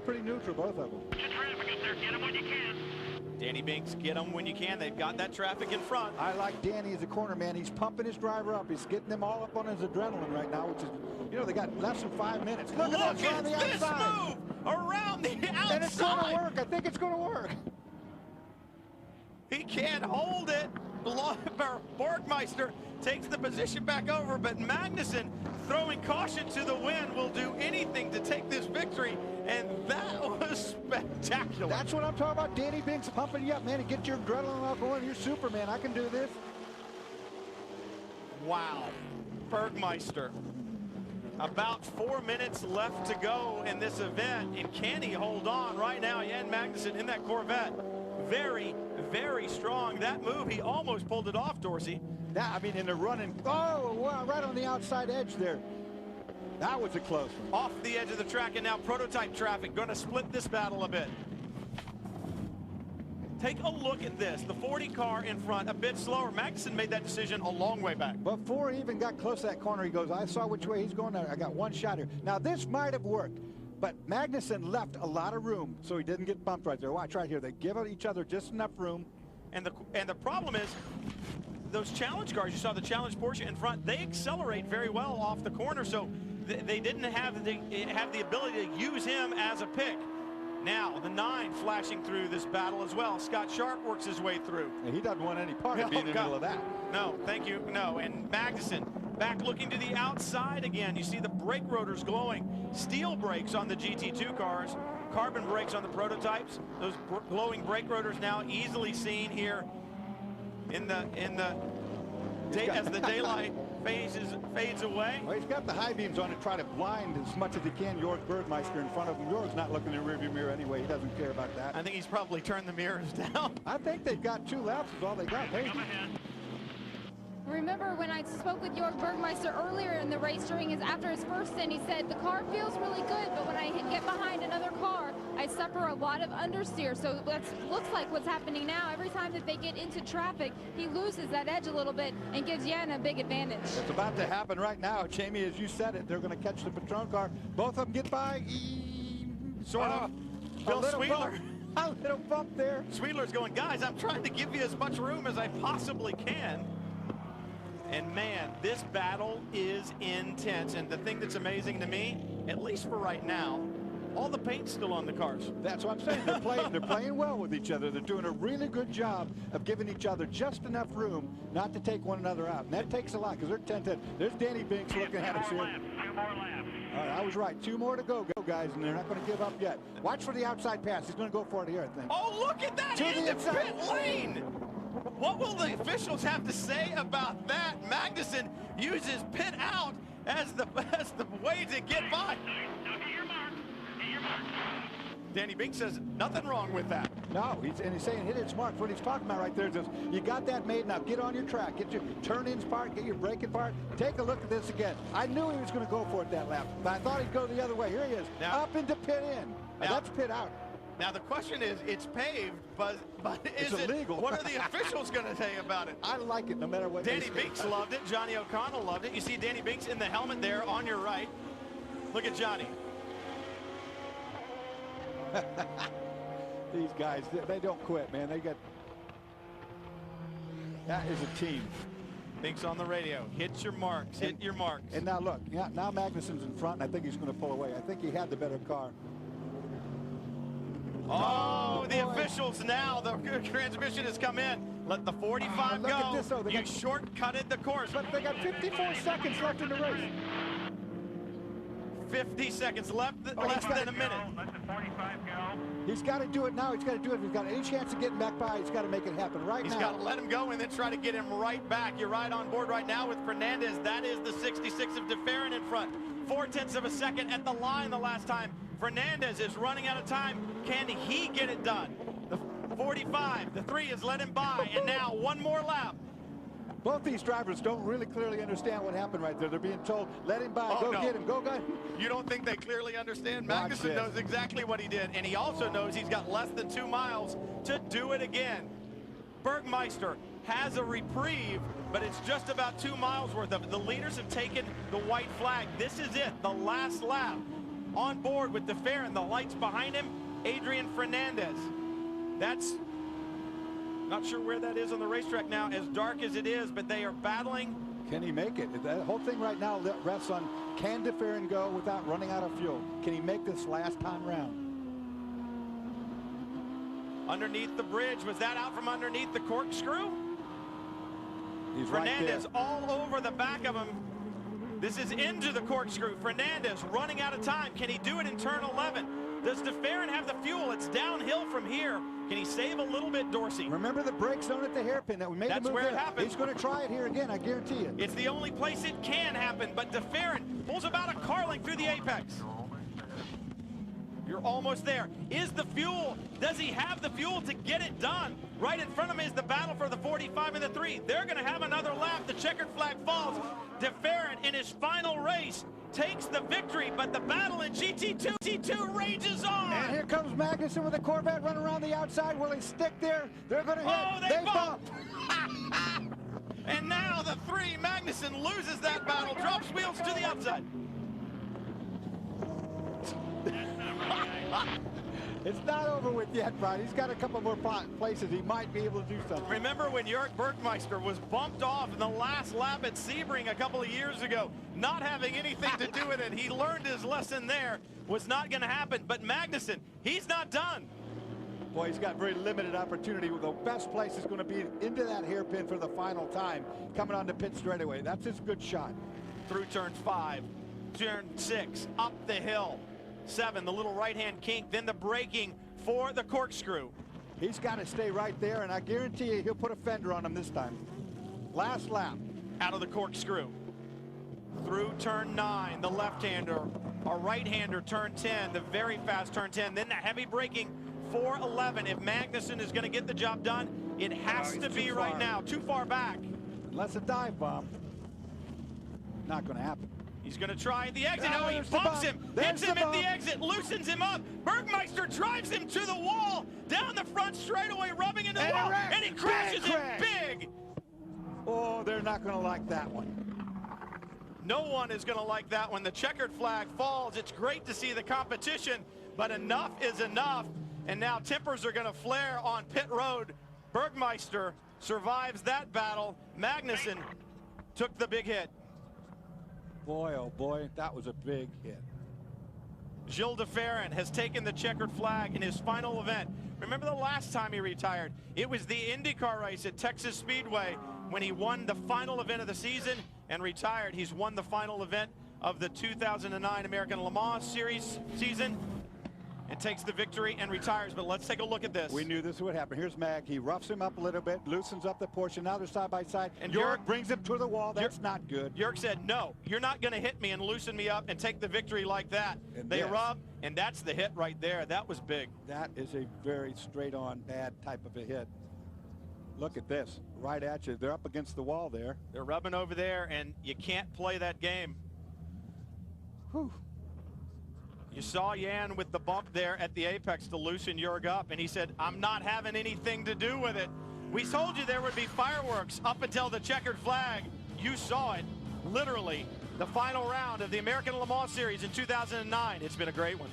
pretty neutral, both of them. Traffic up there. Get them when you can. Danny Binks, get them when you can. They've got that traffic in front. I like Danny as a corner man. He's pumping his driver up. He's getting them all up on his adrenaline right now, which is, you know, they got less than 5 minutes. Look at this move around the outside. And it's going to work. I think it's going to work. He can't hold it. Borgmeister takes the position back over, but Magnussen, throwing caution to the wind, will do anything to take this victory, and that was spectacular. That's what I'm talking about. Danny Binks pumping you up, man, and get your adrenaline all going. You're Superman. I can do this. Wow. Bergmeister. About 4 minutes left to go in this event, and can he hold on right now? Jan Magnussen in that Corvette. Very, very strong. That move, he almost pulled it off, Dorsey. I mean, in the running. Oh, wow, right on the outside edge there. That was a close one. Off the edge of the track, and now prototype traffic going to split this battle a bit. Take a look at this. The 40 car in front, a bit slower. Magnussen made that decision a long way back. Before he even got close to that corner, he goes, I saw which way he's going. I got one shot here. Now, this might have worked, but Magnussen left a lot of room, so he didn't get bumped right there. Watch right here. They give each other just enough room. And the problem is, those challenge cars, you saw the challenge Porsche in front, they accelerate very well off the corner, so they didn't have the ability to use him as a pick. Now, the 9 flashing through this battle as well. Scott Sharp works his way through. And he doesn't want any part of being in the middle of that. No, thank you. No, and Magnussen back looking to the outside again. You see the brake rotors glowing. Steel brakes on the GT2 cars. Carbon brakes on the prototypes. Those glowing brake rotors now easily seen here as the daylight fades away. Well, he's got the high beams on to try to blind as much as he can Jorg Bergmeister in front of him. Jorg's not looking in the rearview mirror anyway. He doesn't care about that. I think he's probably turned the mirrors down. I think they've got 2 laps is all they got. Maybe. Remember when I spoke with Jorg Bergmeister earlier in the race after his first stint, he said the car feels really good, but when I get behind another car, I suffer a lot of understeer. So that looks like what's happening now. Every time that they get into traffic, he loses that edge a little bit and gives Jan a big advantage. It's about to happen right now, Jamie, as you said it. They're going to catch the Patron car. Both of them get by. Sort of. Bill Sweetler. A little bump there. Sweetler's going, guys, I'm trying to give you as much room as I possibly can. And man, this battle is intense. And the thing that's amazing to me, at least for right now, all the paint's still on the cars. That's what I'm saying. They're playing well with each other. They're doing a really good job of giving each other just enough room not to take one another out. And that takes a lot because they're 10-10. There's Danny Binks looking at us here. 2 more laps. All right, I was right. 2 more to go, guys, and they're not going to give up yet. Watch for the outside pass. He's going to go for it here, I think. Oh, look at that! To the inside. Pit lane! What will the officials have to say about that? Magnussen uses pit out as the way to get by. Now get your mark. Get your mark. Danny Binks says nothing wrong with that. No, he's saying hit it smart. What he's talking about right there is you got that made. Now get on your track. Get your turn-ins part. Get your braking part. Take a look at this again. I knew he was going to go for it that lap, but I thought he'd go the other way. Here he is, now, up into pit in. That's pit out. Now the question is, it's paved, but is it illegal? What are the officials going to say about it? I like it no matter what. Danny Binks loved it. Johnny O'Connell loved it. You see Danny Binks in the helmet there on your right. Look at Johnny. These guys, they don't quit, man. That is a team. Binks on the radio. Hit your marks. Hit your marks. And now look, now Magnussen's in front, and I think he's going to pull away. I think he had the better car. Oh, the officials now. The transmission has come in. Let the 45 look go. At this, though. You shortcutted the course. But they got 54 seconds left in the race. 50 seconds left, less than a minute. Let the 45 go. He's got to do it now. He's got to do it. If he's got any chance of getting back by, he's got to make it happen right now. He's got to let him go and then try to get him right back. You're right on board right now with Fernandez. That is the 66 of DeFerrin in front. 0.4 of a second at the line the last time. Fernandez is running out of time. Can he get it done? The 45, the 3 has let him by, and now one more lap. Both these drivers don't really clearly understand what happened right there. They're being told, let him by, get him, go, guys. You don't think they clearly understand? Watch Magnussen this. knows exactly what he did, and he also knows he's got less than 2 miles to do it again. Bergmeister has a reprieve, but it's just about 2 miles worth of it. The leaders have taken the white flag. This is it, the last lap. on board with DeFerrin. The lights behind him, Adrian Fernandez. That's not sure where that is on the racetrack now, as dark as it is, but they are battling. Can he make it? That whole thing right now rests on, can DeFerrin go without running out of fuel? Can he make this last time round? Underneath the bridge, was that out from underneath the corkscrew? He's Fernandez right there. all over the back of him. This is into the corkscrew. Fernandez running out of time. Can he do it in turn 11? Does DeFerrin have the fuel? It's downhill from here. Can he save a little bit, Dorsey? Remember the brake zone at the hairpin that we made. That's the move where there. it happened. He's going to try it here again, I guarantee you. It's the only place it can happen, but DeFerrin pulls about a car length through the apex. You're almost there. Is the fuel, does he have the fuel to get it done? Right in front of him is the battle for the 45 and the 3. They're going to have another lap. The checkered flag falls. DeFerrin in his final race takes the victory, but the battle in GT2 rages on. And here comes Magnussen with a Corvette running around the outside. Will he stick there? They're going to hit. Oh, they bumped. And now the 3, Magnussen loses that battle, drops wheels to the outside. It's not over with yet, Brian. He's got a couple more places he might be able to do something. Remember when Jörg Bergmeister was bumped off in the last lap at Sebring a couple of years ago, not having anything to do with it? He learned his lesson there. Was not going to happen. But Magnussen, he's not done. Boy, he's got very limited opportunity. The best place is going to be into that hairpin for the final time, coming on the pit straightaway. That's his good shot. Through turn 5, turn 6, up the hill. 7, the little right-hand kink, then the braking for the corkscrew. He's got to stay right there, and I guarantee you he'll put a fender on him this time. Last lap. Out of the corkscrew. Through turn 9, the left-hander. A right-hander, turn 10, the very fast turn 10. Then the heavy braking for 11. If Magnussen is going to get the job done, it has to be right now. Too far back. Unless a dive bomb. Not going to happen. He's going to try the exit. Oh, Oh, he bumps him, hits him at the exit, loosens him up. Bergmeister drives him to the wall, down the front straightaway, rubbing into the wall, and he crashes him big. Oh, they're not going to like that one. No one is going to like that one. The checkered flag falls. It's great to see the competition, but enough is enough. And now tempers are going to flare on pit road. Bergmeister survives that battle. Magnussen took the big hit. Boy, oh boy, that was a big hit. Gilles DeFerrin has taken the checkered flag in his final event. Remember the last time he retired? It was the IndyCar race at Texas Speedway when he won the final event of the season and retired. He's won the final event of the 2009 American Le Mans Series season and takes the victory and retires. But let's take a look at this. We knew this would happen. Here's Mag. He roughs him up a little bit, loosens up the portion. Now they're side by side. And Jörg brings him to the wall. That's not good. Jörg said, no, you're not going to hit me and loosen me up and take the victory like that. And they rub, and that's the hit right there. That was big. That is a very straight-on bad type of a hit. Look at this. Right at you. They're up against the wall there. They're rubbing over there, and you can't play that game. Whew. You saw Jan with the bump there at the apex to loosen Jörg up, and he said, I'm not having anything to do with it. We told you there would be fireworks up until the checkered flag. You saw it, literally, the final round of the American Le Mans Series in 2009. It's been a great one.